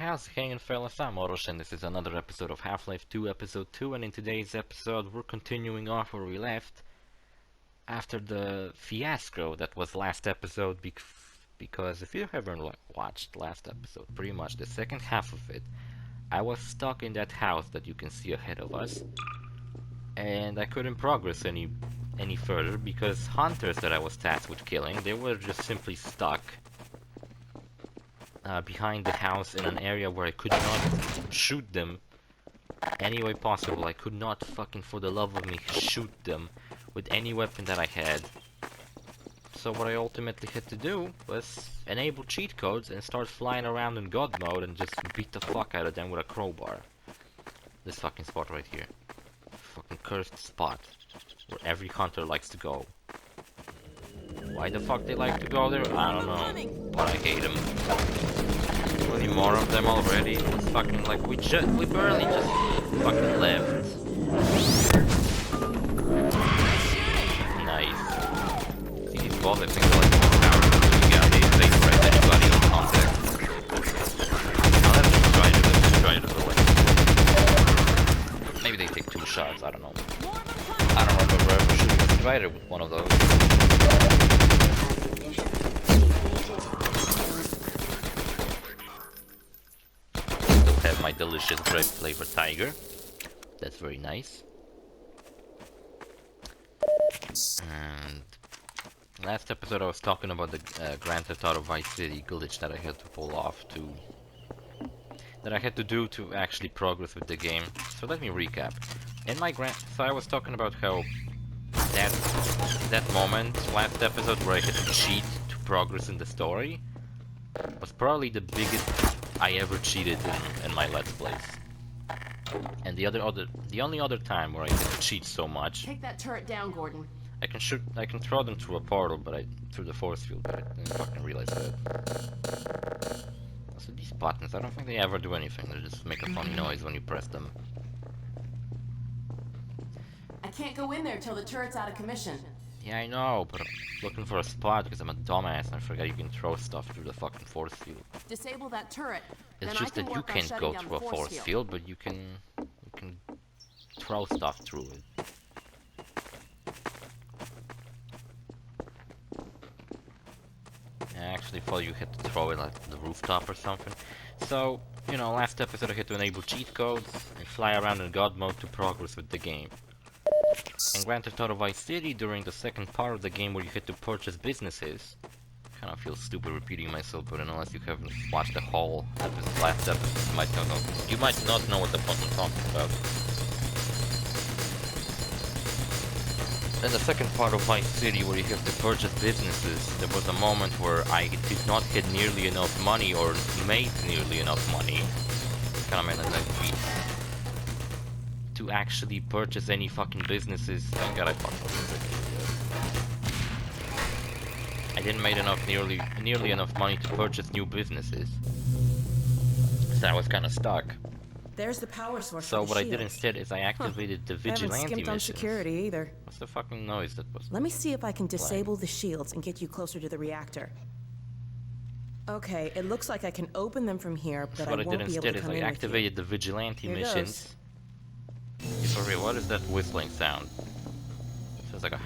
How's it hanging, fellas? I'm OrosZ, and this is another episode of Half-Life 2 Episode 2, and in today's episode we're continuing off where we left after the fiasco that was last episode, because if you haven't watched last episode, pretty much the second half of it, I was stuck in that house that you can see ahead of us, and I couldn't progress any further because hunters that I was tasked with killing, they were just simply stuck behind the house in an area where I could not shoot them any way possible. I could not fucking for the love of me shoot them with any weapon that I had. So what I ultimately had to do was enable cheat codes and start flying around in God mode and just beat the fuck out of them with a crowbar. This fucking spot right here. Fucking cursed spot where every hunter likes to go. Why the fuck they like to go there? I don't know, but I hate them. 20 more of them already. It's fucking like we barely just fucking left. Nice. See, these bullet things are like more powerful, so you gotta vaporate anybody in contact. Now let's try to go away. Maybe they take 2 shots, I don't know. I don't remember ever shooting a spider with one of those. Have my delicious grape flavored tiger. That's very nice. And last episode I was talking about the Grand Theft Auto Vice City glitch that I had to pull off that I had to do to actually progress with the game. So let me recap. In my so I was talking about how that moment last episode where I had to cheat to progress in the story was probably the biggest I ever cheated in my Let's Plays. And the only other time where I had to cheat so much. Take that turret down, Gordon. I can throw them through a portal, through the force field, but I didn't fucking realize that. So these buttons, I don't think they ever do anything. They just make a funny noise when you press them. I can't go in there till the turret's out of commission. Yeah, I know, but I'm looking for a spot because I'm a dumbass and I forgot you can throw stuff through the fucking force field. Disable that turret. It's just that you can't go through a force field, but you can throw stuff through it. I actually thought you had to throw it like the rooftop or something. So, you know, last episode I had to enable cheat codes and fly around in God mode to progress with the game. In Grand Theft Auto Vice City, during the second part of the game where you had to purchase businesses, kind of feel stupid repeating myself, but unless you haven't watched the whole last episode, you might not know what the fuck I'm talking about. In the second part of Vice City where you have to purchase businesses, there was a moment where I did not get nearly enough money or made nearly enough money. Kind of made like beat. To actually purchase any fucking businesses. Thank God I fucked up. I didn't make nearly enough money to purchase new businesses. So I was kind of stuck. There's the power source. So what I did instead is I activated the vigilante missions. On security either. What's the fucking noise that was? Let me see if I can disable the shields and get you closer to the reactor. Okay, it looks like I can open them from here, but I won't be able to come in with you. What I did instead is I activated the vigilante missions. For real, what is that whistling sound? It feels like a...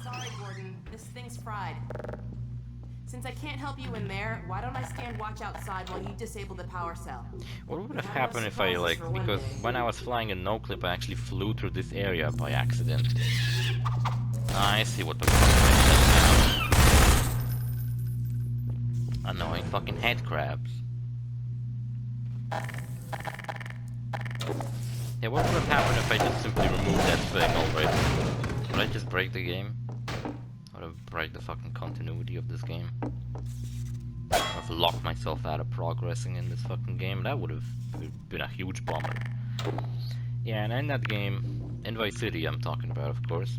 Sorry, Gordon. This thing's fried. Since I can't help you in there, why don't I stand watch outside while you disable the power cell? What would have happened if I, because when I was flying in no-clip, I actually flew through this area by accident. I see what the fuck is now. Annoying fucking head crabs. Yeah, what would have happened if I just simply removed that thing already? Would I just break the game? Would I break the fucking continuity of this game? I've locked myself out of progressing in this fucking game. That would have been a huge bummer. Yeah, and in that game, in Vice City I'm talking about, of course,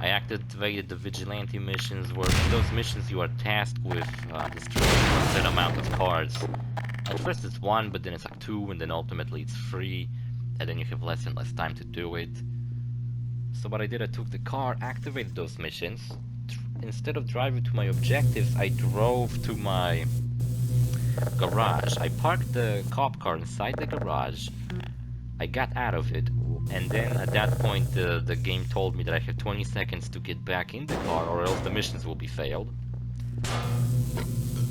I activated the vigilante missions, where in those missions you are tasked with destroying a set amount of cars. At first it's 1, but then it's like 2, and then ultimately it's 3, and then you have less and less time to do it. So what I did, I took the car, activated those missions, instead of driving to my objectives, I drove to my garage. I parked the cop car inside the garage. I got out of it, and then at that point the game told me that I have 20 seconds to get back in the car or else the missions will be failed.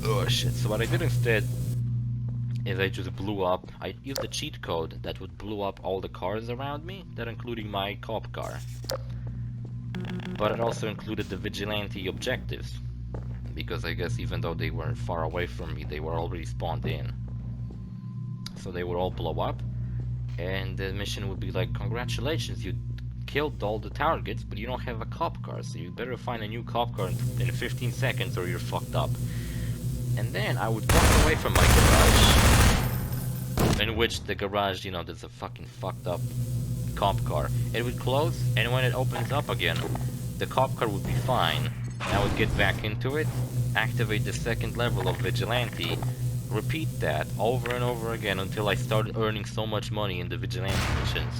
Oh shit, so what I did instead is I just blew up, I used a cheat code that would blow up all the cars around me, that including my cop car. But it also included the vigilante objectives, because I guess even though they were far away from me, they were already spawned in. So they would all blow up, and the mission would be like, congratulations, you killed all the targets, but you don't have a cop car, so you better find a new cop car in 15 seconds or you're fucked up. And then I would walk away from my garage, in which the garage, you know, there's a fucking fucked up cop car. It would close, and when it opens up again, the cop car would be fine. I would get back into it, activate the second level of vigilante, repeat that over and over again until I started earning so much money in the vigilante missions.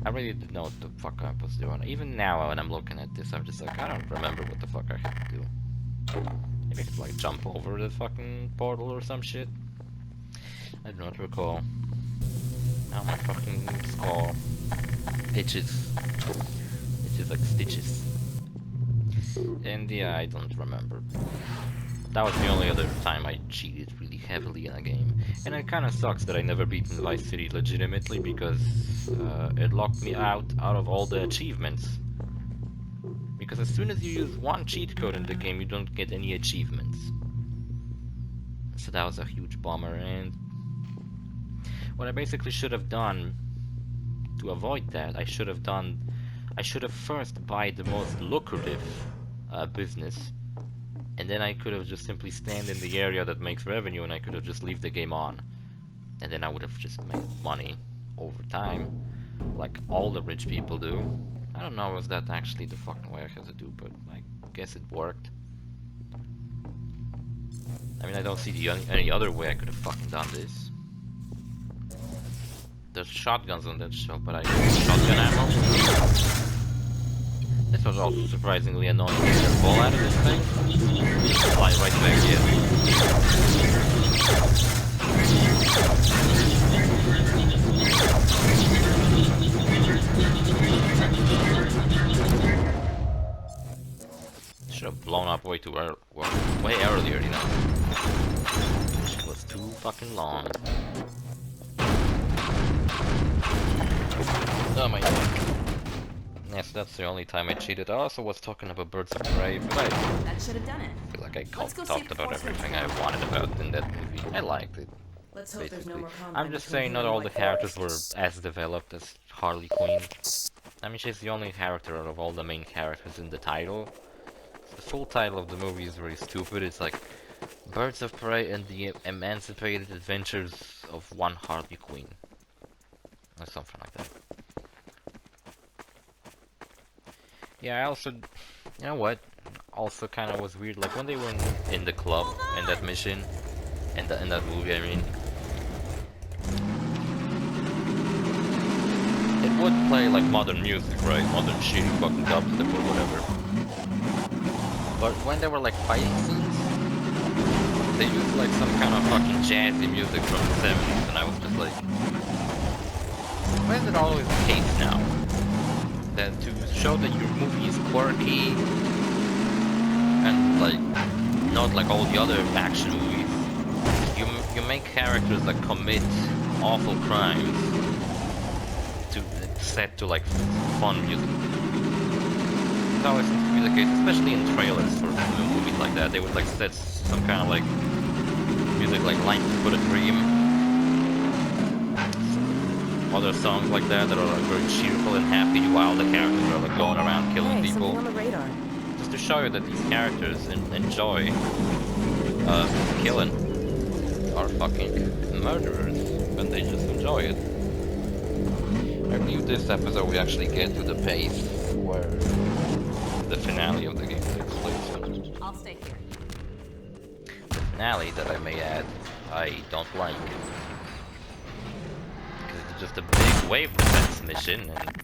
I really didn't know what the fuck I was doing. Even now when I'm looking at this, I'm just like, I don't remember what the fuck I had to do. Maybe I could like jump over the fucking portal or some shit. I do not recall. Now my fucking skull itches. Itches like stitches. And yeah, I don't remember. That was the only other time I cheated really heavily in a game. And it kinda sucks that I never beaten Vice City legitimately, because it locked me out of all the achievements. Because as soon as you use one cheat code in the game, you don't get any achievements. So that was a huge bummer, and what I basically should have done to avoid that, I should have first buy the most lucrative business, and then I could have just simply stand in the area that makes revenue, and I could have just leave the game on, and then I would have just made money over time, like all the rich people do. I don't know if that's actually the fucking way I have to do, but I guess it worked. I mean, I don't see any other way I could have fucking done this. There's shotguns on that shelf, but I use shotgun ammo. This was also surprisingly annoying to get a ball out of this thing. Fly right back here. Should have blown up way earlier, you know. It was too fucking long. Oh my god. Yes, that's the only time I cheated. I also was talking about Birds of Prey, but That should have done it. I feel like I Let's go see talked the about force everything I field. wanted about in that movie. I liked it. Let's hope there's no Basically. more combat I'm just between saying here not and all the White characters were Forest. as developed as Harley Quinn. I mean, she's the only character out of all the main characters in the title. The full title of the movie is very stupid. It's like Birds of Prey and the Emancipated Adventures of One Harley Quinn. Or something like that. Yeah, I also, you know what, also kind of was weird, like when they were in the club, in that mission, in that movie, I mean, it would play like modern music, right, modern shitty fucking dubstep or whatever, but when there were like fighting scenes, they used like some kind of fucking jazzy music from the 70s, and I was just like, why is it always the case now? That to show that your movie is quirky and like not like all the other action movies, you make characters that commit awful crimes to set to like fun music. That always seems to be the case, especially in trailers for movies like that. They would like set some kind of like music like "Life for the Dream." Other songs like that that are like very cheerful and happy while the characters are like going around killing Hey, people. something on the radar. Just to show you that these characters enjoy killing, are fucking murderers, and they just enjoy it. I believe this episode we actually get to the pace where the finale of the game takes place. I'll stay here. The finale, that I may add, I don't like. Just a big wave defense mission, and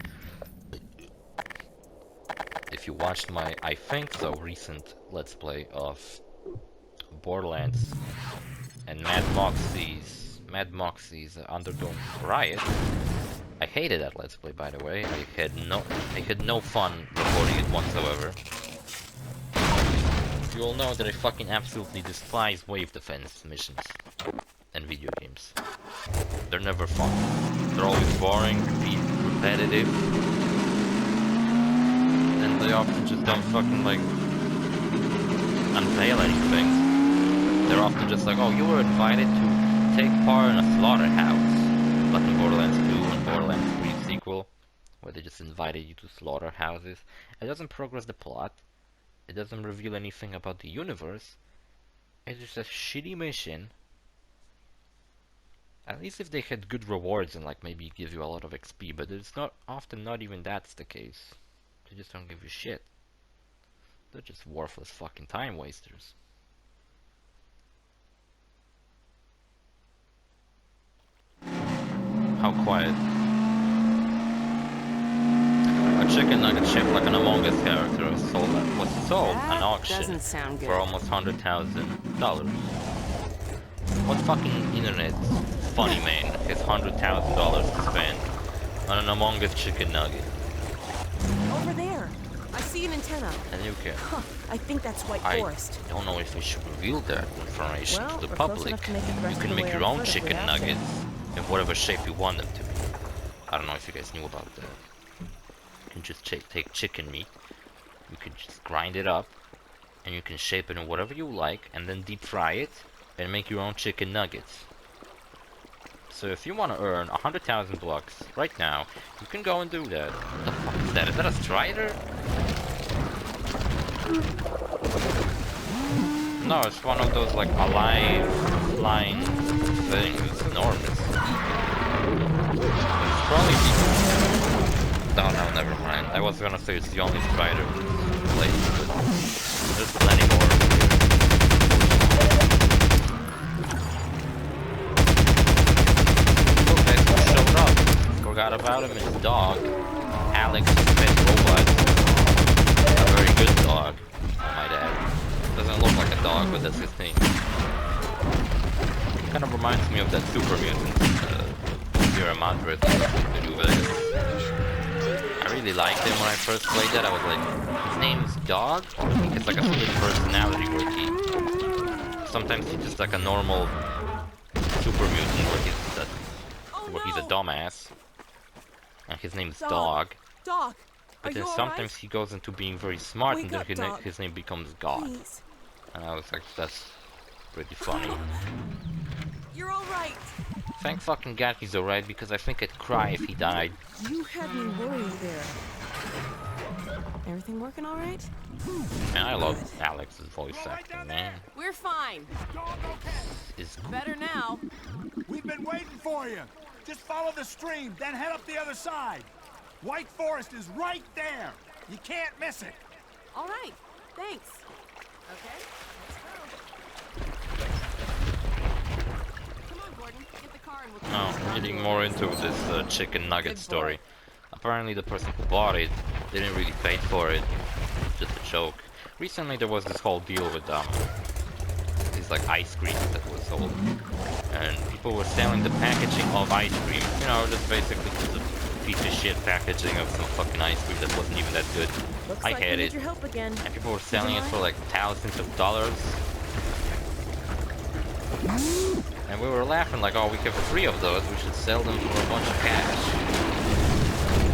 if if you watched my, I think so, recent Let's Play of Borderlands and Mad Moxie's Underdome Riot. I hated that Let's Play, by the way. I had no fun recording it whatsoever. You all know that I fucking absolutely despise wave defense missions and video games. They're never fun. They're always boring, repetitive, and they often just don't fucking like unveil anything. They're often just like, oh, you were invited to take part in a slaughterhouse, like in Borderlands 2 and Borderlands 3 sequel, where they just invited you to slaughterhouses. It doesn't progress the plot. It doesn't reveal anything about the universe. It's just a shitty mission. At least if they had good rewards and like maybe give you a lot of XP, but it's not often, not even that's the case. They just don't give you shit. They're just worthless fucking time wasters. How quiet. A chicken nugget shaped like an Among Us character was sold at auction for almost $100,000. What fucking internet funny man has $100,000 to spend on an Among Us chicken nugget? Over there. I see an antenna. And you can. Huh. I think that's White Forest. I don't know if we should reveal that information to the public. You can make your own chicken without nuggets in whatever shape you want them to be. I don't know if you guys knew about that. You can just take chicken meat, you can just grind it up, and you can shape it in whatever you like, and then deep fry it, and make your own chicken nuggets. So if you want to earn 100,000 blocks right now, you can go and do that. What the fuck is that? Is that a strider? No, it's one of those like alive flying things. It's enormous. It's probably no, never mind. I was gonna say it's the only strider place, but there's plenty more. Look, guys who showed up. Forgot about him, his dog. Alex, pet robot. A very good dog, I might add. Doesn't look like a dog, but that's his thing. Kind of reminds me of that super mutant, Sierra Madrid, the New Vegas. I really liked him when I first played that. I was like, his name's Dog? It's like a split personality where sometimes he's just like a normal super mutant where he's a dumbass. And his name's Dog. Dog. But then sometimes he goes into being very smart and then his name becomes God. Please. And I was like, that's pretty funny. You're alright. Thank fucking God he's alright, because I think I'd cry if he died. You had me worried there. Everything working alright? Man, I love Alex's voice acting, man. We're fine. It's Better now. We've been waiting for you. Just follow the stream, then head up the other side. White Forest is right there. You can't miss it. All right. Thanks. Okay. Let's go. Come on, Gordon. Get the car and we'll. No, getting more into this chicken nugget story. Apparently the person who bought it didn't really pay for it. Just a joke. Recently there was this whole deal with these like ice creams that were sold. And people were selling the packaging of ice cream. You know, just basically just a piece of shit packaging of some fucking ice cream that wasn't even that good. Looks I like had we it. need your help again. And people were selling it for like thousands of dollars. And we were laughing like, oh, we have 3 of those, we should sell them for a bunch of cash.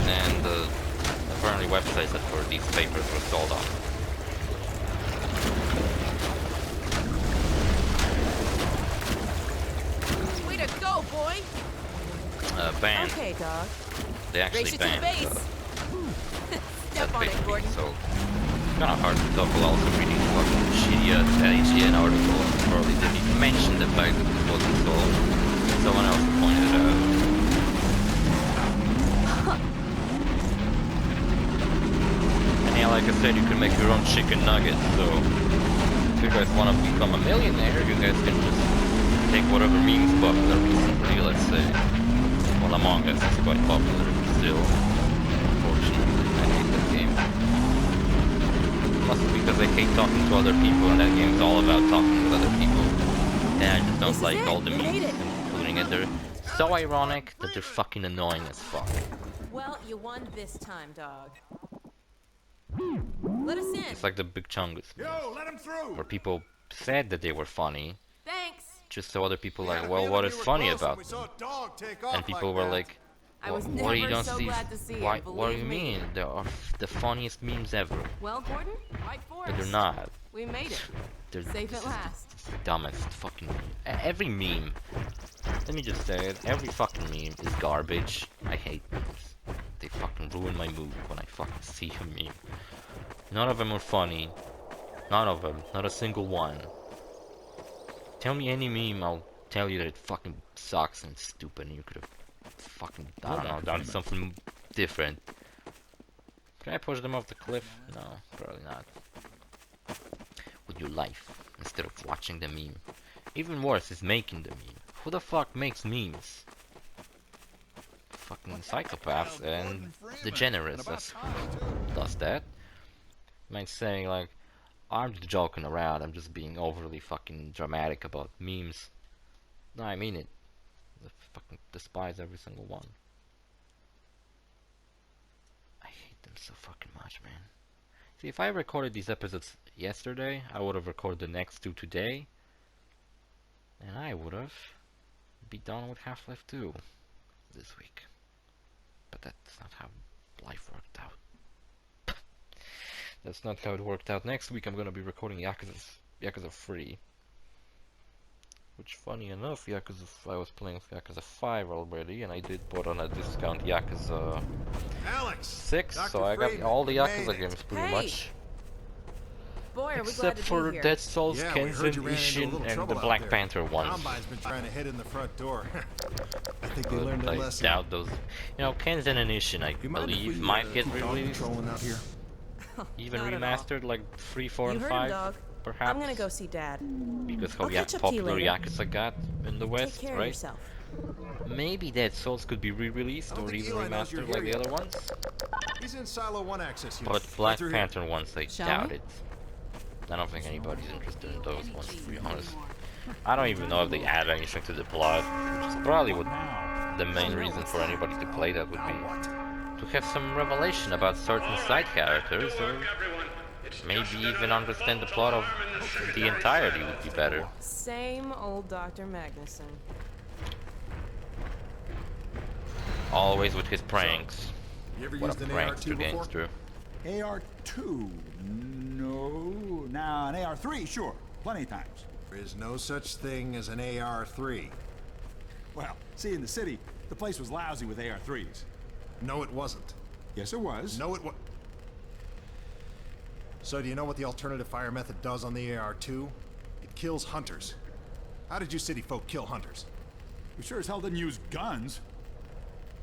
And apparently websites that for these papers were sold off. Way to go, boy! Banned. Okay, Dog. They actually Race you to the banned base. Step on it, Gordon. So kind of hard to talk while also reading fucking shitty IGN article. Probably didn't even mention the fact that it wasn't sold. Someone else pointed it out. And yeah, like I said, you can make your own chicken nuggets. So if you guys want to become a millionaire, you guys can just take whatever meme's popular recently. Let's say, well, Among Us is quite popular still. Unfortunately, I hate that game. must be because I hate talking to other people, and that game's all about talking with other people. And I just don't like all the memes, including it. They're so ironic that they're fucking annoying as fuck. Well, you won this time, dog. Let us in. It's like the Big Chungus memes, Yo, let him through. where people said that they were funny, Thanks. just so other people like, well, what is funny about them? And people were like, I was what do you never don't so see? glad to see you, What do believe you me. mean? They are the funniest memes ever. Well, Gordon, White Forest. But they're not. We made it. They're Safe at last. dumbest fucking meme. Every meme, let me just say it, every fucking meme is garbage. I hate memes. They fucking ruin my mood when I fucking see a meme. None of them are funny. None of them. Not a single one. Tell me any meme, I'll tell you that it fucking sucks and it's stupid and you could have fucking, I don't know, done something different. Can I push them off the cliff? No, probably not. With your life, instead of watching the meme. Even worse is making the meme. Who the fuck makes memes? Fucking psychopaths and degenerates, that's who does that. Might say like, I'm just joking around, I'm just being overly fucking dramatic about memes. No, I mean it. I fucking despise every single one. I hate them so fucking much, man. See, if I recorded these episodes yesterday, I would have recorded the next two today. And I would have be done with Half-Life 2 this week. But that's not how life worked out. That's not how it worked out. Next week I'm gonna be recording Yakuza 3. Which, funny enough, I was playing Yakuza 5 already, and I did bought on a discount Yakuza 6, so I got all the Yakuza games pretty much. Boy, are we glad Except to for be here. Dead Souls, Yeah, we heard you Kenshin, ran into a Ishin, little and trouble the out Black there. Panther ones. Combine's been trying to head in the front door. I think they But learned their I lesson. doubt those. You know, Kenshin and Ishin, I You mind if believe, we, might get keep dog released, patrolling out here? even Not at all. remastered, like 3, 4, You and heard 5, him, dog. perhaps. I'm gonna go see Dad. Because how I'll catch up to you popular later. Yakuza got in the West, Take care of right? yourself. Maybe Dead Souls could be re-released I don't or think even Eli knows you're remastered like here the yet. other ones. He's in Silo 1 access unit. But Right Black through here. Panther ones, I Shall doubt we? it. I don't think anybody's interested in those ones, to be honest. I don't even know if they add anything to the plot, which is probably what the main reason for anybody to play that would be. To have some revelation about certain side characters, or maybe even understand the plot of the entirety would be better. Same old Dr. Magnuson. Always with his pranks. You ever What used a an prankster AR-2 before? gangster. AR-2? No. Now, an AR-3, sure. Plenty of times. There is no such thing as an AR-3. Well, see, in the city, the place was lousy with AR-3s. No, it wasn't. Yes, it was. No, it was. So do you know what the alternative fire method does on the AR-2? It kills hunters. How did you city folk kill hunters? We sure as hell didn't use guns.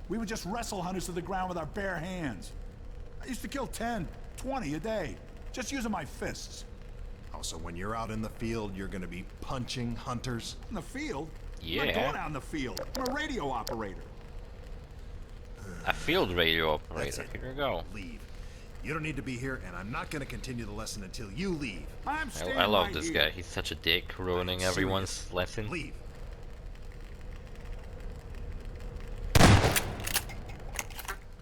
We would just wrestle hunters to the ground with our bare hands. I used to kill 10, 20 a day, just using my fists. Oh, so when you're out in the field, you're gonna be punching hunters? In the field? I'm Yeah. not going out in the field. I'm a radio operator. A field radio That's operator. it. Here you go. Leave. You don't need to be here, and I'm not gonna continue the lesson until you leave. I'm staying I love right this here. guy. He's such a dick, ruining Serious. everyone's lesson. Leave.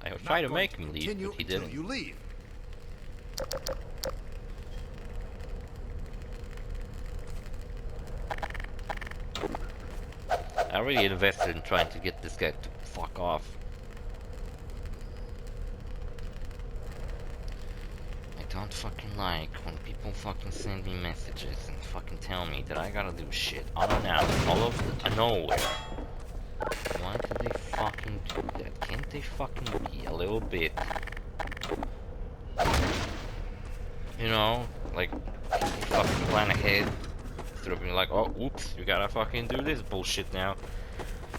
I Not tried to going make him leave, continue but he until didn't. you leave. I really invested in trying to get this guy to fuck off. I don't fucking like when people fucking send me messages and fucking tell me that I gotta do shit unannounced, all of nowhere. Why do they fucking do that? Can't they fucking be a little bit, you know, like, fucking plan ahead? Instead of being like, oh, oops, you gotta fucking do this bullshit now.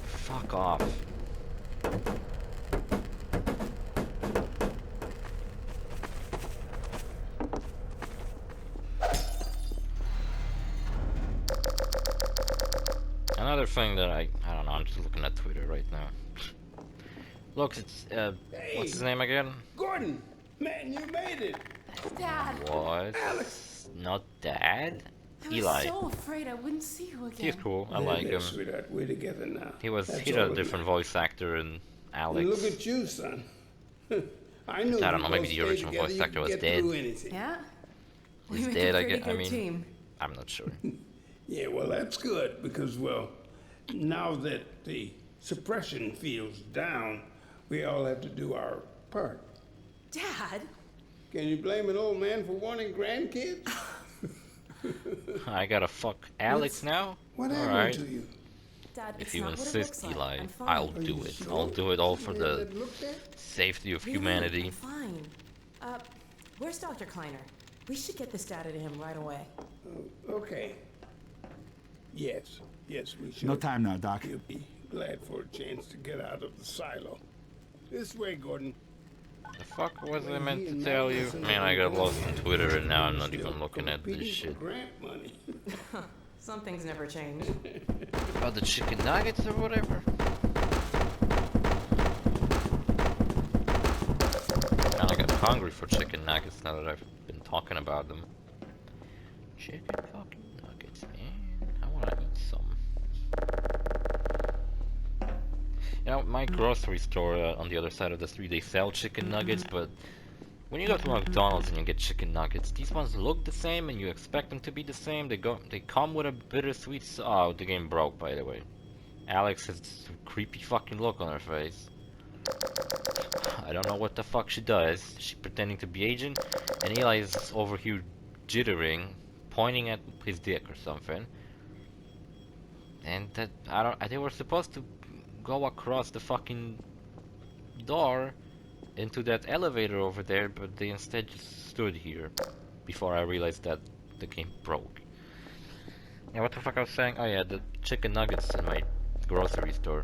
Fuck off. Another thing that I don't know, I'm just looking at Twitter right now. Look, it's, what's his name again? Gordon, man, you made it. Dad, was not Dad. I was Eli. so afraid I wouldn't see you again. He's cool. I like him. Sweetheart, we're together now. He's That's a all that different matters. voice actor in And Alex. look at you, son. I knew I if don't you know, maybe both the original stayed together, voice you actor could was get dead. through anything. Yeah? We He's make dead, a I pretty guess. I good mean, team. I'm not sure. Yeah, well, that's good because, well, now that the suppression field's down, we all have to do our part. Dad? Can you blame an old man for wanting grandkids? I gotta fuck Alex now? What happened Alright. to you? Dad, If it's you not what it insist, looks like. Eli, I'm fine. I'll do it. I'll do it all for Yeah, the that looked at? safety of Really? humanity. I'm fine. Where's Dr. Kleiner? We should get this data to him right away. Okay. Yes, yes, we should. No time now, Doc. He'll be glad for a chance to get out of the silo. This way, Gordon. The fuck was I meant to tell you? Man, I got lost on Twitter and now I'm not even looking at this shit. Grant money. Some things never change. About the chicken nuggets or whatever? Kinda got hungry for chicken nuggets now that I've been talking about them. Chicken fucking nuggets, man. I wanna eat some. You know, my grocery store on the other side of the street, they sell chicken nuggets, but when you go to McDonald's and you get chicken nuggets, these ones look the same and you expect them to be the same. They come with a bittersweet oh, the game broke, by the way. Alex has this creepy fucking look on her face. I don't know what the fuck she does. She's pretending to be Asian, and Eli is over here jittering, pointing at his dick or something. And that they were supposed to go across the fucking door into that elevator over there, but they instead just stood here before I realized that the game broke. Yeah, what the fuck I was saying? Oh yeah, the chicken nuggets in my grocery store.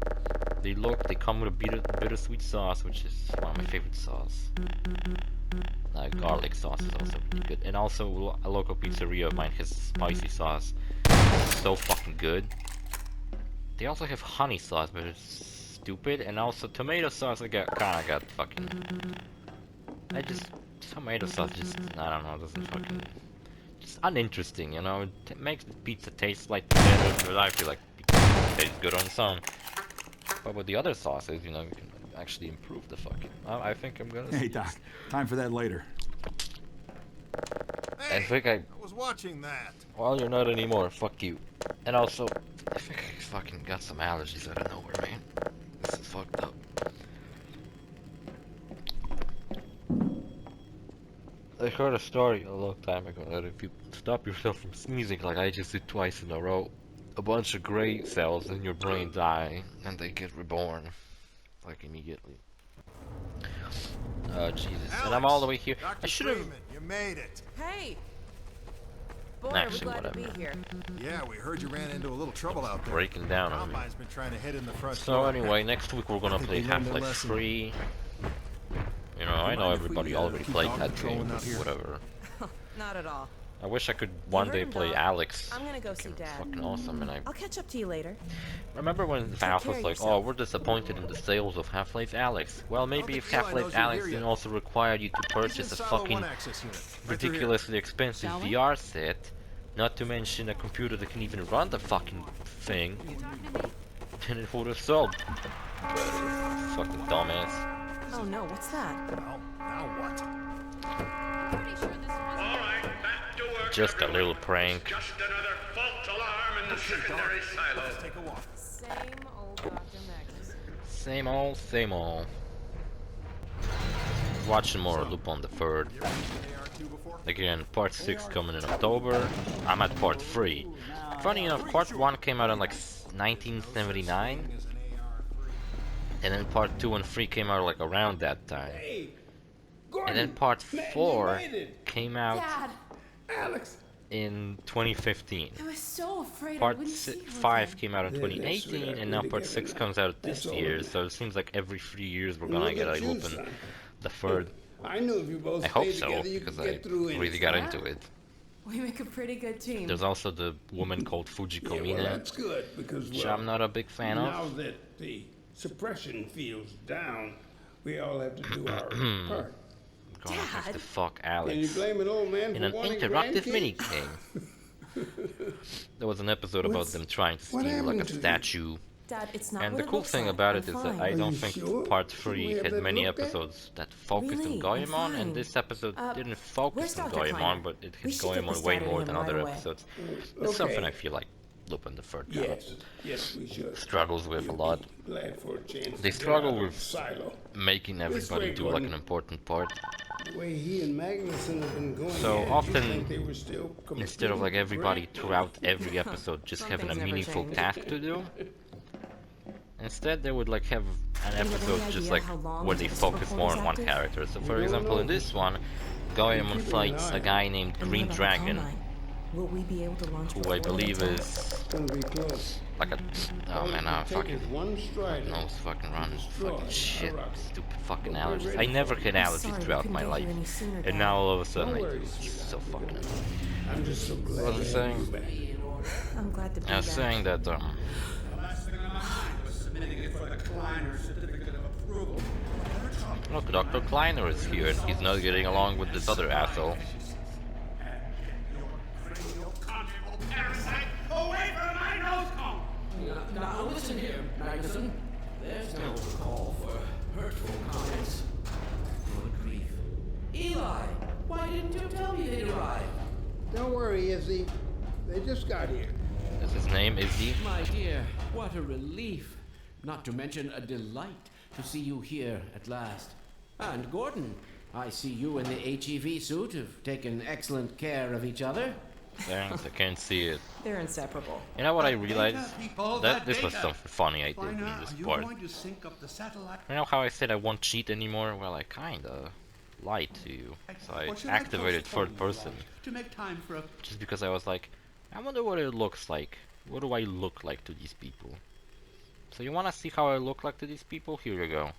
They come with a bittersweet sauce, which is one of my favorite sauce. Garlic sauce is also pretty good. And also, a local pizzeria of mine has spicy sauce. So fucking good. They also have honey sauce, but it's stupid. And also tomato sauce, kinda got fucking... tomato sauce just, I don't know, doesn't fucking... Just uninteresting, you know? It makes the pizza taste slightly better, but I feel like it tastes good on some. But with the other sauces, you know, you can actually improve the fucking... I think I'm gonna... Hey, Doc. Time for that later. I think I... was watching that. Well, you're not anymore. Fuck you. And also, I think I fucking got some allergies out of nowhere, man. This is fucked up. I heard a story a long time ago that if you stop yourself from sneezing like I just did twice in a row, a bunch of gray cells in your brain die and they get reborn. Like immediately. Oh, Jesus. And I'm all the way here. Dr. I should have... Freeman, you made it. Hey! Boy, Actually, we're glad to whatever. be here. Yeah, we heard you ran into a little trouble out there. Breaking down on me. Combine's been trying to hit in the front So door. anyway, next week we're gonna think play we learned a Half-Life lesson. 3. You know, I know mind if everybody we, already keep played dog that patrolling game, out here? whatever. Not at all. I wish I could one heard day him, play Doc. Alex. I'm gonna go see It's Dad. fucking awesome, and I I'll catch up to you later. remember when Valve care was of like, oh, yourself. we're disappointed in the sales of Half-Life Alex. Well, maybe if think Eli Half-Life knows you're Alex here didn't yet. also require you to He's purchase in a Silo fucking 1 access unit. Right through here. ridiculously expensive Shall we? VR set, not to mention a computer that can even run the fucking thing, then it would have sold better. Fucking dumbass. Oh no, what's that? Well, now what? All right, back to work. Just a everyone. little prank. Just another false alarm in the secondary silo. Let's take a walk. Same old Dr. Magnus. Same old, same old. Watching more Lupin the Third. You ever used an AR-2 before? Again, part 6 coming in October. I'm at part 3. Funny enough, part 1 came out in like 1979. As an AR-3. And then part 2 and 3 came out like around that time. Hey, Gordon. And then part man, you 4 made it. came out Dad, Alex. in 2015. I was so afraid I Part wouldn't see you 5 again. came out in Yeah, that's 2018, right. and now We're part together 6 now. comes out this That's all year, that so it seems like every 3 years we're And gonna look get at a you, Lupin son. the Third. I knew if you both I hope stayed so, together, you because could I get through anything. really got into it. We make a pretty good team. There's also the woman called Fujiko Yeah, well, Mina, that's good because which well, I'm not a big fan now of. that the suppression field's down, we all have to do our part. gonna kick Dad? the fuck Can you Alex blame an old man in for an wanting interactive grandkids? minigame. There was an episode about them trying to what steal like a happened to you? statue. Dad, it's not And what the it cool looks thing like. about I'm it is fine. that I Are don't you think sure? part Should we 3 have had that many looked at? episodes that focused Really? on I'm Goemon, and fine. this episode didn't where's focus on Dr. Goemon, Kleiner? but it We hit should get Goemon this way data to more him than right other away. episodes. It's something I Okay. feel like Lupin the Third Yes, we should. struggles with a You'll lot. be glad for a chance They to get struggle out of with the silo. making everybody way, do like Gordon. an important part. The way he and Magnuson have been going So at it, often, you'd think they were still Instead of like completely everybody great. throughout every episode just Some having a things never meaningful change. task to do, instead they would like have an you have episode any just idea like how long where they until this focus report more is on one active? character. So for don't example, in know. this one, Goemon keeping an fights eye a guy named And Green what about the Dragon, combine? Will we be able to launch who before I the believe attack? is It's gonna be close. like a All you I can take fucking is one stride. nose fucking run Destroy fucking shit, a rock. stupid fucking But we're allergies. I ready never for had I'm allergies sorry we throughout couldn't my get life, here any sooner, and Dad. now all of a sudden Don't I do. worry, It's sweetheart. so fucking annoying. I'm just so glad What was I to have you saying? back. I'm glad to be I was back. saying that The last thing on my mind was submitting it for the Kleiner certificate of approval. look, Dr. Kleiner is here, and he's not getting along with this other asshole. Parasite, away from my nose cone! Now listen here, Magnuson. There's no call for hurtful comments. Good grief. Eli, why didn't you tell me they'd arrived? Don't worry, Izzy. They just got here. Is his name Izzy? My dear, what a relief. Not to mention a delight to see you here at last. And Gordon, I see you in the HEV suit have taken excellent care of each other. Thanks, I can't see it. They're inseparable. You know what I realized? people, That the this was data. something funny I did Kleiner, in this are you part. going to sync up the satellite? You know how I said I won't cheat anymore? Well, I kinda lied to you. So I Or should activated postpone third your person. life to make time for a Just because I was like, I wonder what it looks like. What do I look like to these people? So you wanna see how I look like to these people? Here you go.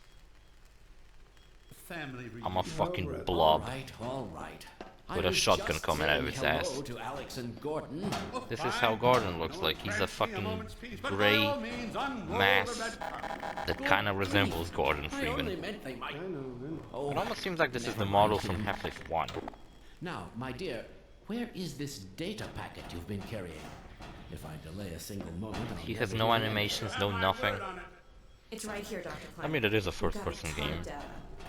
family reunion. I'm a fucking right. blob. All right. With a shotgun coming out of his ass. Hello to Alex and Gordon. This is how Gordon looks like. He's a fucking gray mass that kinda resembles Gordon I only Freeman. meant they might. I know. Oh, It almost seems like this is the model from Half-Life 1. now, my dear, where is this data packet you've been carrying? If I delay a single moment, I'll He has never no hear the animations, no nothing. It's right here, Dr. I Kleiner. mean, it is a We've got a first-person ton of game data.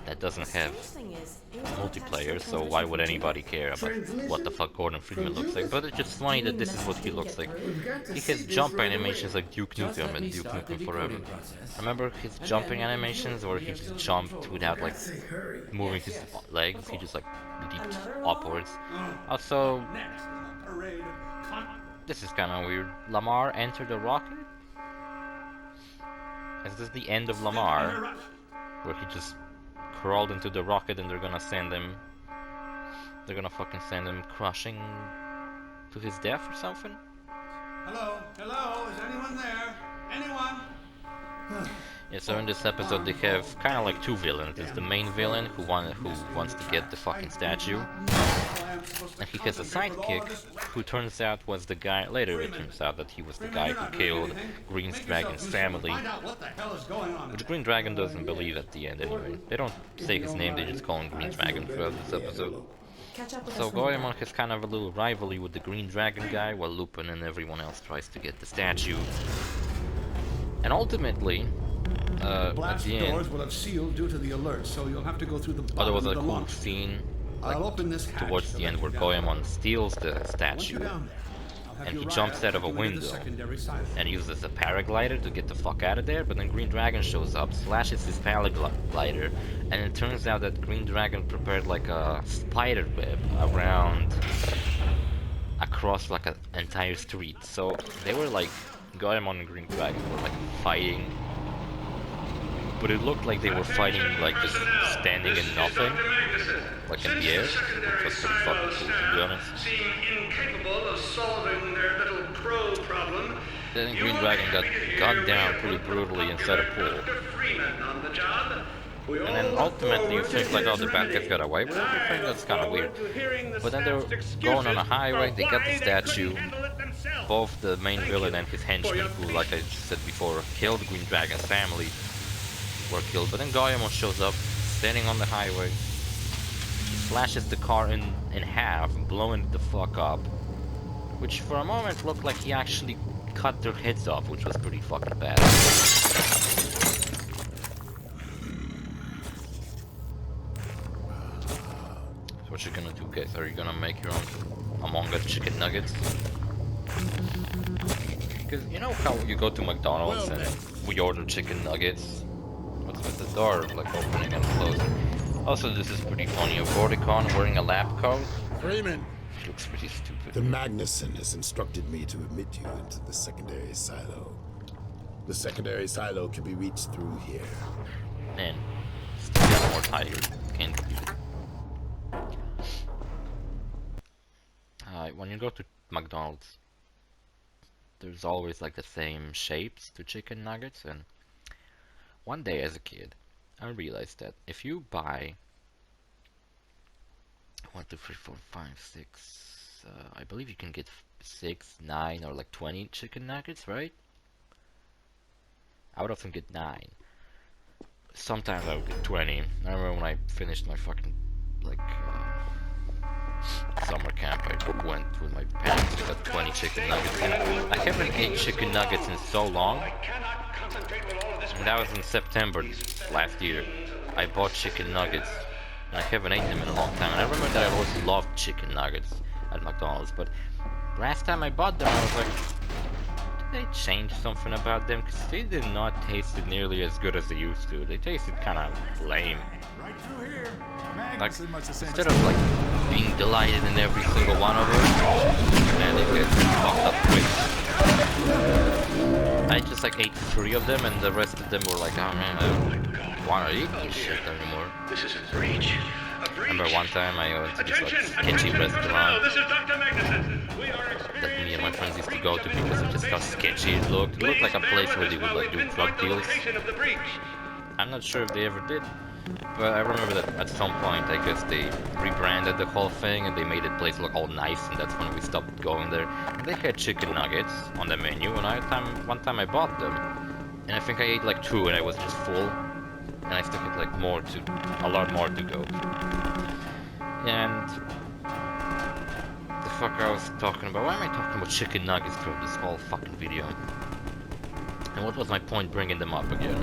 that doesn't The have strange thing is, it was all attached to multiplayer, the so why transmission would from anybody Jim. care about what the fuck Gordon Freeman looks like? But it's just funny You that mean this the is what message he didn't looks get like. through? We've got to He see has this jump right animations away. like Duke Just Nukem let and me Duke start the Nukem Forever. decoding process. Remember his And jumping then animations where he we'll just be jumped control. without like Say hurry. moving his legs, he just like leaped Another upwards. Also, Next is a parade of this is kinda weird. Lamar entered the rocket? Is this the end of Lamar? Where he just crawled into the rocket and they're gonna send him... They're gonna fucking send him crushing to his death or something? Hello? Hello? Is anyone there? Anyone? Yeah, so in this episode they have kind of like two villains. There's the main villain who wants to get the fucking statue, and he has a sidekick who turns out was the guy. Later it turns out that he was the guy who killed Green Dragon's family, Find out what the hell is going on. which Green Dragon doesn't believe at the end anyway. They don't say his name, they just call him Green Dragon throughout this episode. Catch up with So us when you're Goemon back. has kind of a little rivalry with the Green Dragon guy, while Lupin and everyone else tries to get the statue. And ultimately, at Blast the doors end, will have sealed due to the alert, so you'll have to go through the there bottom was a of the cool launch. scene I'll open this hatch towards to the let end where you down. Goemon steals the Once statue you're down there, I'll have and you he ride jumps out of a you into the window secondary silo. and uses a paraglider to get the fuck out of there, but then Green Dragon shows up, slashes his paraglider, and it turns out that Green Dragon prepared like a spider web across like an entire street. So they were like, Goemon and Green Dragon were like fighting, but it looked like they were fighting like just standing in nothing, like in the air, which was pretty fucking cool to be honest. Seem incapable of solving their little crow problem. Then Green Dragon got gunned down pretty brutally inside a pool. Dr. Freeman on the job. We And then all look ultimately you forward to think like, oh, his the bad guys remedy. got away with everything? That's kind of weird. To hearing the But then they're staff's going on a excuses highway, for they got the why they statue. couldn't handle it themselves. Both the main Thank villain you and his for henchman, your who, like I said before, killed Green Dragon's family, were killed. But then Goemon shows up, standing on the highway, slashes the car in half, blowing it the fuck up. Which for a moment looked like he actually cut their heads off, which was pretty fucking bad. So what you gonna do, guys? Are you gonna make your own Among Us chicken nuggets? Because you know how you go to McDonald's and we order chicken nuggets? What's with the door like opening and closing? Also, this is pretty funny. A Bordercon wearing a lab coat. Freeman! She looks pretty stupid. The Magnuson has instructed me to admit you into the secondary silo. The secondary silo can be reached through here. Man, still get more tired. Can't do it. When you go to McDonald's, there's always like the same shapes to chicken nuggets, and one day as a kid, I realized that if you buy 1, 2, 3, 4, 5, 6, I believe you can get 6, 9, or like 20 chicken nuggets, right? I would often get 9. Sometimes I would get 20. I remember when I finished my fucking, like, summer camp, I went with my parents to get 20 chicken nuggets. And I haven't ate chicken nuggets in so long. And that was in September last year. I bought chicken nuggets. And I haven't eaten them in a long time. And I remember that I always loved chicken nuggets at McDonald's. But last time I bought them, I was like, did they change something about them? Because they did not taste nearly as good as they used to. They tasted kind of lame. Right through here. Like, instead of like being delighted in every single one of them, man, they get fucked up quick. I just like ate 3 of them, and the rest of them were like, oh man, I don't want to eat this shit anymore. This is a breach. I remember one time I went to this like sketchy restaurant that me and my friends used to go to because of just how sketchy it looked. It looked like a place where they would like do drug deals. I'm not sure if they ever did. But I remember that at some point, I guess they rebranded the whole thing and they made the place look all nice, and that's when we stopped going there. And they had chicken nuggets on the menu, and one time I bought them. And I think I ate like 2 and I was just full. And I still had like a lot more to go. And the fuck I was talking about? Why am I talking about chicken nuggets throughout this whole fucking video? And what was my point bringing them up again?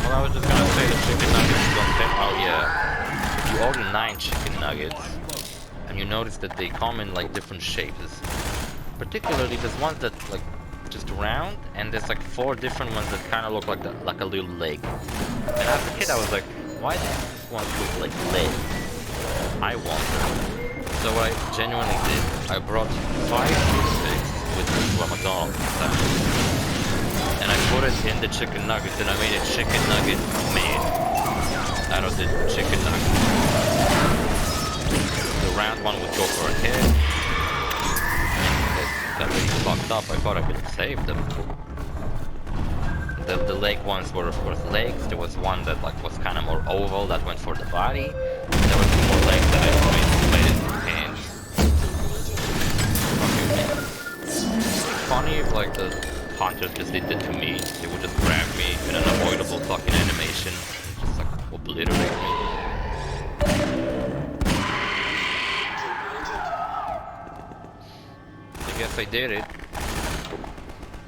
Well, I was just gonna say the chicken nuggets don't take. Oh yeah, if you order 9 chicken nuggets, and you notice that they come in like different shapes. Particularly, there's ones that like just round, and there's like 4 different ones that kind of look like a little leg. And as a kid, I was like, why does this one look like leg? I wonder. So what I genuinely did, I brought 5 toothpicks with me to a McDonald's, and I put it in the chicken nuggets, and I made a chicken nugget man out of the chicken nuggets. The round one would go for a head. That really fucked up. I thought I could save them. The leg ones were of course legs. There was one that like was kind of more oval that went for the body. There were 2 more legs that I made into hands. It's funny if like the hunters just did that to me. They would just grab me in an avoidable fucking animation and just like obliterate me. I guess I did it.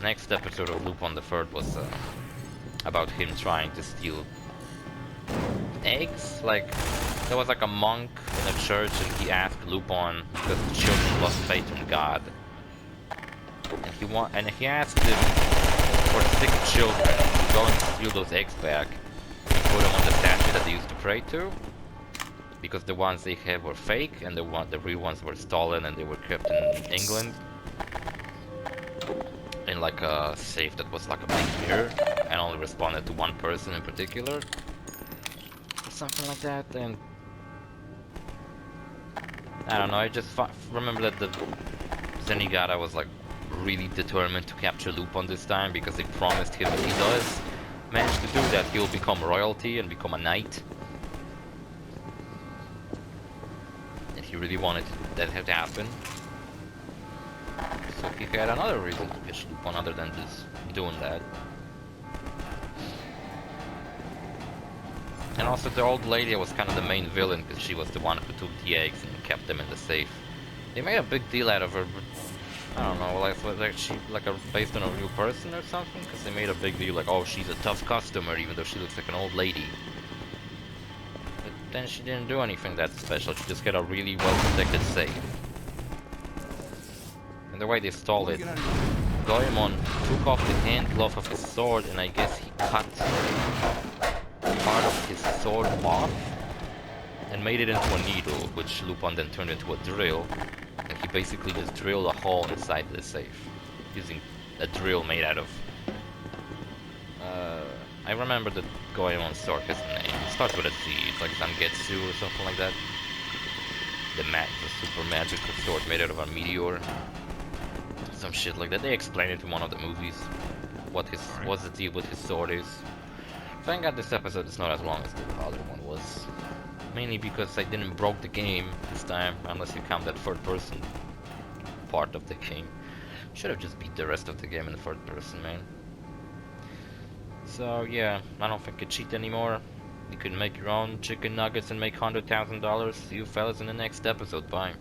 Next episode of Loop on the Third was about him trying to steal eggs. Like, there was like a monk in a church and he asked Lupin because the children lost faith in God. And he asked him for the 6 children to go and steal those eggs back and put them on the statue that they used to pray to. Because the ones they had were fake and the real ones were stolen and they were kept in England. In like a safe that was like a big mirror and only responded to one person in particular. Or something like that. And I don't know, I just remember that the Zenigata was like really determined to capture Lupin this time because they promised him that he does manage to do that, he'll become royalty and become a knight. And he really wanted that to happen. So he had another reason to catch Lupin other than just doing that. And also the old lady was kind of the main villain because she was the one who took the eggs and kept them in the safe. They made a big deal out of her, but I don't know, like she based on a real person or something? Because they made a big deal like, oh, she's a tough customer even though she looks like an old lady. But then she didn't do anything that special, she just got a really well protected safe. And the way they stole it, Goemon took off the hand glove of his sword and I guess he cut part of his sword off and made it into a needle, which Lupin then turned into a drill. And he basically just drilled a hole inside the safe using a drill made out of I remember the Goemon sword, his name. It starts with a Z, it's like Zangetsu or something like that. The super magical sword made out of a meteor. Some shit like that. They explained it in one of the movies. What's the deal with his sword is. Thank God this episode is not as long as the other one was. Mainly because I didn't broke the game this time, unless you count that third person part of the game. Should have just beat the rest of the game in the third person, man. So yeah, I don't think you cheat anymore. You can make your own chicken nuggets and make $100,000. See you fellas in the next episode. Bye.